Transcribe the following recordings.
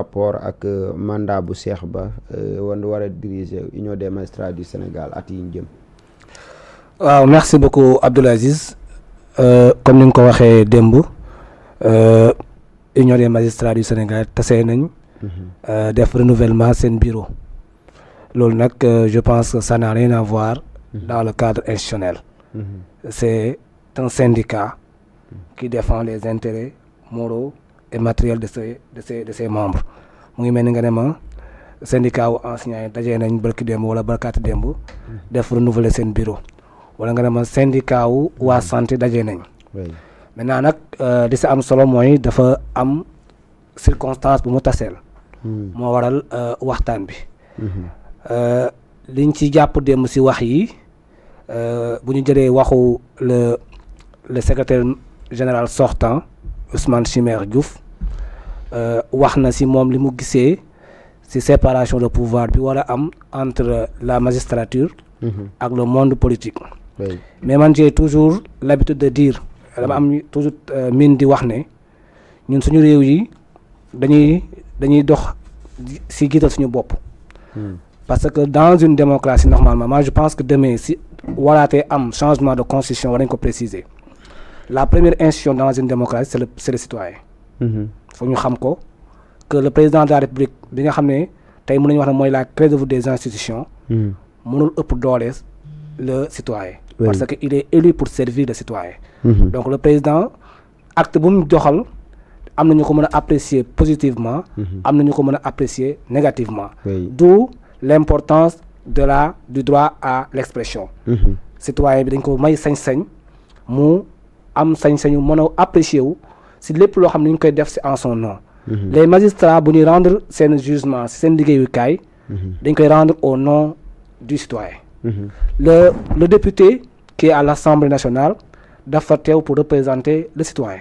rapport ak mandat bu Cheikh Ba war a diriger Union des magistrats du Sénégal at yi ñu jëm. waaw merci beaucoup Abdoul Aziz comme ni nga ko waxee démb Union des magistrats du Sénégal tase nañ def renouvellement seen bureau loolu nag je pense que ça n'a rien à voir dans le cadre institutionnel. C'est un syndicat qui défend les intérêts moraux et matériels de ses membres mu ngi mel ni nga ne ma syndicat wu enseignants yi dajee nañ barki démb wala barkaati démb def renouveler seen bureau wala nga ne ma syndicat wu waa santé dajee nañ. maintenant nag li si am solo mooy dafa am circonstance bu mu taseel. moo waral waxtaan bi. liñ ci jàpp démb si wax yi bu ñu jëlee waxu le secrétaire général sortant Ousmane Chimère Diouf wax na si moom li mu gisee si séparation de pouvoir bi war a am entre la magistrature ak le monde politique. mais man j'ai toujours l'habitude de dire dama am toujours min di wax ne ñun suñu réew yi dañuy dox si jiital suñu bopp. parce que dans une démocratie normalement moi je pense que demain si waraatee am changement de constitution war nañ ko préciser la première institution dans une démocratie c'est le citoyen. faut ñu xam ko que le président de la République bi nga xam ne tey mën nañu wax ne mooy la clé de voûte des institutions. mënul ëpp doole le citoyen. parce que il est élu pour servir le citoyen. donc le président acte bu mu doxal am na ñu ko mën a apprécier positivement. am na ñu ko mën a apprécier négativement. d'où l'importance du droit à l'expression. citoyen bi dañ ko may sañ-sañ mu am sañ-sañu mën a apprécier wu si lépp loo xam ne ñu koy def si en son nom. les magistrats bu ñuy rendre seen jugement si seen liggéeyukaay. dañ koy rendre au nom du citoyen. le député qui est à l'Assemblée nationale dafa teew pour représenter le citoyen.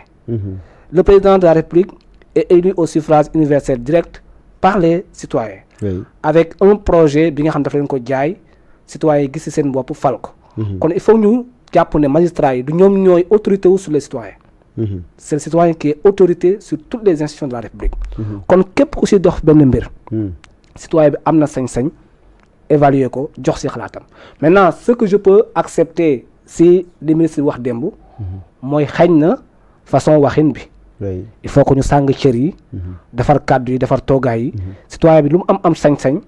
Le président de la République est élu au suffrage universel direct par les citoyens. Avec un projet bi nga xam dafa leen ko jaay citoyens yi gis ci seen bopp fal ko. kon il faut ñu jàpp ne magistrats yi du ñoom ñooy autorité wu sur les citoyens. C'est le citoyen qui est autorité sur toutes les institutions de la République. kon képp ku ci dox benn mbir. citoyen bi am na sañ-sañ évaluer ko jox ci xalaatam. Maintenant ce que je peux accepter si li ministre wax démb. mooy xañ na façon waxin bi. il faut que ñu sàng cër yi. defar kàddu yi defar toogaay yi. citoyen bi lu mu am sañ-sañ.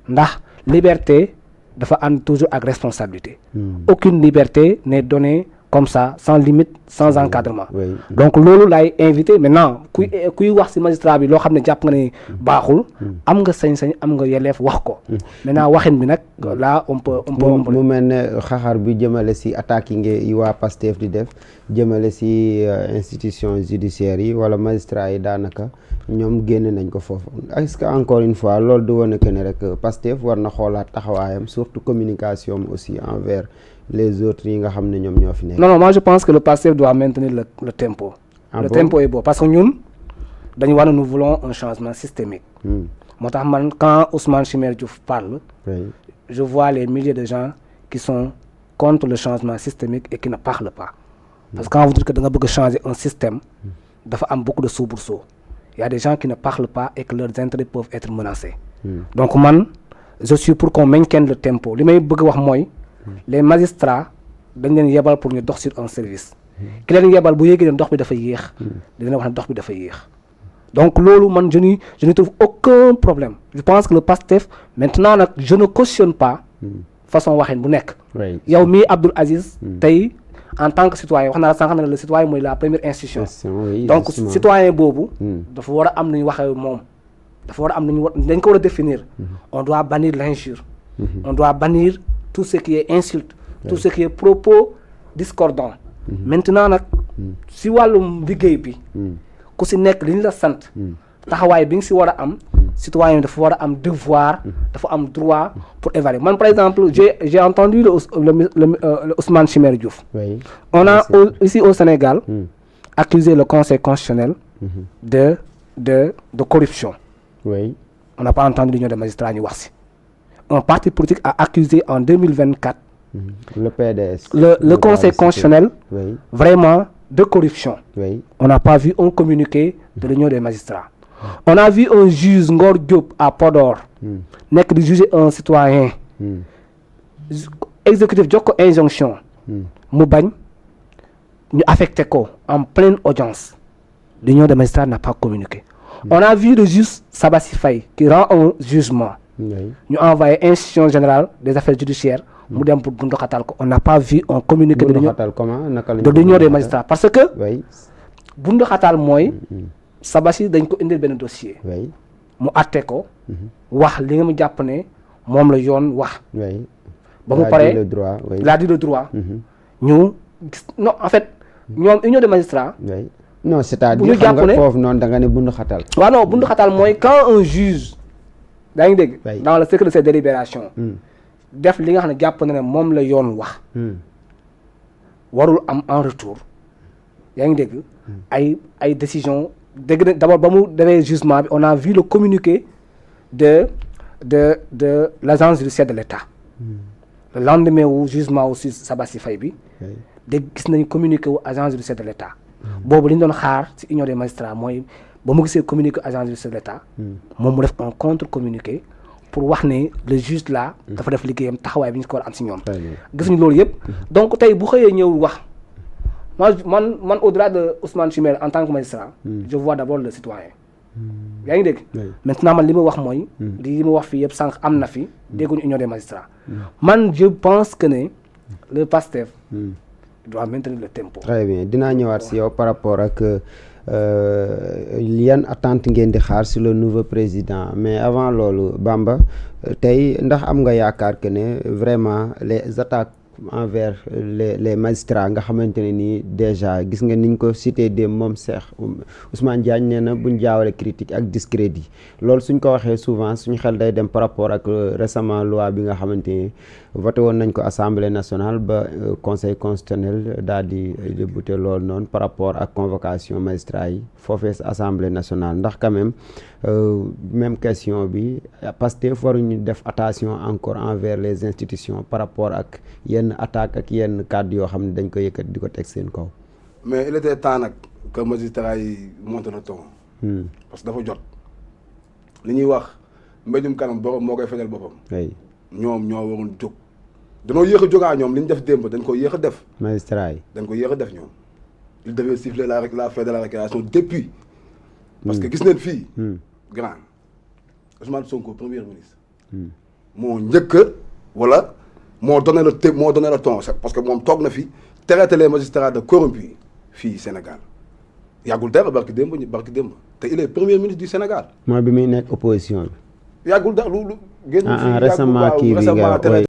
ndax liberté dafa ànd toujours ak responsabilité. Aucune liberté n'est donnée comme ça sans limite sans encadrement. Donc loolu laay invité maintenant kuy wax ci magistrat bi loo xam ne jàpp nga ne baaxul. am nga sañ-sañ am nga yelleef wax ko. maintenant waxin bi nag là on peut mu mel ne xaxar bi jëmale ci attaques yi waa Pastef di def jëmale ci institution judiciaire yi wala magistrat yi daanaka ñoom génne nañ ko foofu est-ce que encore une fois loolu du wane que ne rek Pastef war na xoolaat taxawaayam surtout communication aussi envers les autres yi nga xam ne ñoom ñoo fi nekk. Non, moi je pense que le Pastef doit maintenir le tempo. Le tempo est beau parce que ñun dañu wax ne nous voulons un changement systémique. moo tax man quand Ousmane Chimère Diouf parle. Je vois les milliers de gens qui sont contre le changement systémique et qui ne parlent pas. Parce que quand vous dites que da nga bëgg changer un système dafa am beaucoup de soubresauts. Il y a des gens qui ne parlent pas et que leurs intérêts peuvent être menacés. Donc man je suis pour qu'on maintienne le tempo li may bëgg wax mooy. Les magistrats dañ leen yebal pour ñu dox sur un service. ki leen yebal bu yéegee ne dox bi dafa yéex. dina wax ne dox bi dafa yéex. donc loolu man je ne trouve aucun problème. Je pense que le PASTEF maintenant nag je ne cautionne pas. façon waxin bu nekk. yow mii Abdoul Aziz. tey en tant que citoyen wax naa la sànq ne le citoyen mooy la première institution. donc citoyen boobu. dafa war a am nu ñu waxee moom. dafa war a am nu ñu dañ ko war a définir. on doit bannir l'injure. on doit bannir tout ce qui est insulte, tout ce qui est propos discordants. Maintenant nag si wàllum liggéey bi ku si nekk li ñu la sant taxawaay bi nga si war a am citoyen dafa war a am devoir dafa am droit pour évaluer man par exemple j'ai entendu le Ousmane Chimère Diouf. On a ici au Sénégal accusé le Conseil constitutionnel de corruption. On n'a pas entendu l'Union des magistrats ñu wax si. Un parti politique a accusé en 2024 le PDS, le Conseil constitutionnel vraiment de corruption. On n'a pas vu un communiqué de l'Union des magistrats. On a vu un juge Ngor Diop à Podor nekk di juger un citoyen exécutif jox ko injonction mu bañ ñu affecté ko en pleine audience. L'union des magistrats n'a pas communiqué. On a vu le juge Sabassi Faye qui rend un jugement. Ñu envoyé institution générale des affaires judiciaires mu dem pour bundu xatal ko. On n'a pas vu un communiqué de l'union des magistrats parce que bundu xatal mooy Sabassi dañ ko indil benn dossier mu àtte ko wax li nga mu jàpp ne moom la yoon wax ba mu paree il a dit le droit ñu non en fait ñoom union des magistrats non c'est-à-dire xam nga foofu noonu da nga ne bundu xatal waaw non bundu xatal mooy quand un juge daa ngi dégg dans le secret de ses délibérations def li nga xam ne jàpp na ne moom la yoon wax warul am en retour yaa ngi dégg ay décision dégg na d'abord ba mu defee jugement bi on a vu le communiqué de l'agence judiciaire de l'État le lendemain wu jugement aussi Sabassi Faye bi dégg gis nañu communiqué wu agence judiciaire de l'État boobu li ñu doon xaar ci union des magistrats mooy ba mu gisee communiqué agence judiciaire de l'État moom mu def un contre communiqué pour wax ne le juge là dafa def liggéeyam taxawaay bi ñu ko war a am ci ñoom gisuñu loolu yëpp donc tey bu xëyee ñëw wax man au-delà de Ousmane Chimère en tant que magistrat je vois d'abord le citoyen yaa ngi dégg maintenant man li ma wax mooy li ma wax fii yëpp sànq am na fi dégguñu union des magistrats man je pense que ne le PASTEF doit maintenir le tempo. Très bien dinaa ñëwaat si yow par rapport ak yan attente ngeen di xaar sur le nouveau président mais avant loolu Bamba tey ndax am nga yaakaar que ne vraiment les attaques envers les magistrats nga xamante ne nii déjà gis nga niñ ko cité de moom Cheikh Ousmane Diagne nee na buñ jaawale critique ak discrédit loolu suñ ko waxee souvent suñ xel day dem par rapport ak récemment loi bi nga xamante ni voté woon nañ ko assemblée nationale ba conseil constitutionnel daal di débouté loolu noonu par rapport ak convocation magistrats yi foofee sa assemblée nationale ndax quand même question bi Pastef waruñu def attention encore envers les institutions par rapport ak yenn attaque ak yenn kàddu yoo xam ne dañ ko yëkkat di ko teg seen kaw. mais il était temps nag que magistrats yi monté le ton. parce que dafa jot li ñuy wax mbéjum kanam borom moo koy fajal boppam. ñoom ñoo waroon jóg. danoo yéex a jógaa ñoom li ñu def démb dañ ko yéex a def. magistrats yi dañ ko yéex a def ñoom. il devait siffler la fin de la récréation depuis. parce que gis neen fii. grand Ousmane Sonko premier ministre. moo njëkk wala moo donné le ton parce que moom toog na fi traité les magistrats de corrompus fii Sénégal yàggul dara barki démb te il est premier ministre du Sénégal. mooy bi muy nekk opposition bi. yàggul dara lu génn fii récemment kii bi nga